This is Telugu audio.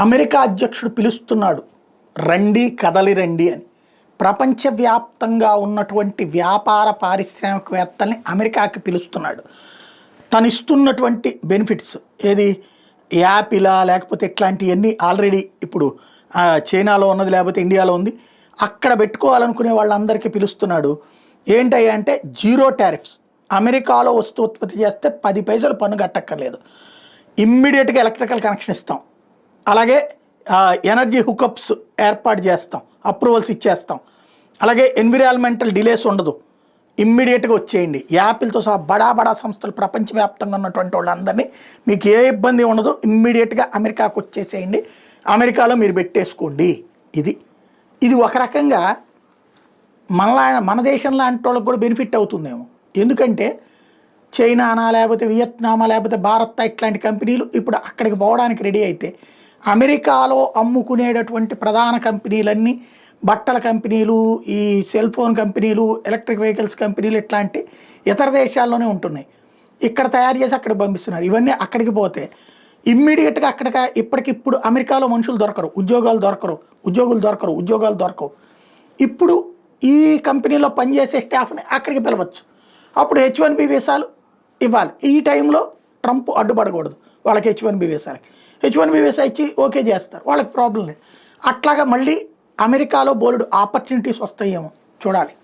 అమెరికా అధ్యక్షుడు పిలుస్తున్నాడు, రండి కదలి రండి అని. ప్రపంచవ్యాప్తంగా ఉన్నటువంటి వ్యాపార పారిశ్రామికవేత్తల్ని అమెరికాకి పిలుస్తున్నాడు. తను ఇస్తున్నటువంటి బెనిఫిట్స్ ఏది, యాపిలా లేకపోతే ఇట్లాంటివన్నీ ఆల్రెడీ ఇప్పుడు చైనాలో ఉన్నది లేకపోతే ఇండియాలో ఉంది, అక్కడ పెట్టుకోవాలనుకునే వాళ్ళందరికీ పిలుస్తున్నాడు. ఏంటయ్యా అంటే జీరో టారిఫ్స్. అమెరికాలో వస్తువు ఉత్పత్తి చేస్తే 10 పైసలు పన్ను కట్టక్కర్లేదు, ఇమ్మీడియట్గా ఎలక్ట్రికల్ కనెక్షన్ ఇస్తాం, అలాగే ఎనర్జీ హుకప్స్ ఏర్పాటు చేస్తాం, అప్రూవల్స్ ఇచ్చేస్తాం, అలాగే ఎన్విరాన్మెంటల్ డిలేస్ ఉండదు, ఇమ్మీడియట్గా వచ్చేయండి. యాపిల్తో సహా బడా బడా సంస్థలు ప్రపంచవ్యాప్తంగా ఉన్నటువంటి వాళ్ళందరినీ మీకు ఏ ఇబ్బంది ఉండదు, ఇమ్మీడియట్గా అమెరికాకు వచ్చేసేయండి, అమెరికాలో మీరు పెట్టేసుకోండి. ఇది ఒక రకంగా మన దేశం లాంటి వాళ్ళకి కూడా బెనిఫిట్ అవుతుందేమో. ఎందుకంటే చైనానా లేకపోతే వియత్నామా లేకపోతే భారత్ ఇట్లాంటి కంపెనీలు ఇప్పుడు అక్కడికి పోవడానికి రెడీ అయితే, అమెరికాలో అమ్ముకునేటటువంటి ప్రధాన కంపెనీలన్నీ బట్టల కంపెనీలు, ఈ సెల్ ఫోన్ కంపెనీలు, ఎలక్ట్రిక్ వెహికల్స్ కంపెనీలు ఇట్లాంటి ఇతర దేశాల్లోనే ఉంటున్నాయి. ఇక్కడ తయారు చేసి అక్కడికి పంపిస్తున్నారు. ఇవన్నీ అక్కడికి పోతే ఇమ్మీడియట్గా ఇప్పటికిప్పుడు అమెరికాలో మనుషులు దొరకరు, ఉద్యోగాలు దొరకవు. ఇప్పుడు ఈ కంపెనీలో పనిచేసే స్టాఫ్ని అక్కడికి పిలవచ్చు. అప్పుడు H1B వీసాలు ఇవ్వాలి. ఈ టైంలో ట్రంప్ అడ్డుపడకూడదు వాళ్ళకి H1B వీసాలకి. H1B వీసా ఇచ్చి ఓకే చేస్తారు, వాళ్ళకి ప్రాబ్లం లేదు. అట్లాగా మళ్ళీ అమెరికాలో బోలెడు ఆపర్చునిటీస్ వస్తాయేమో చూడాలి.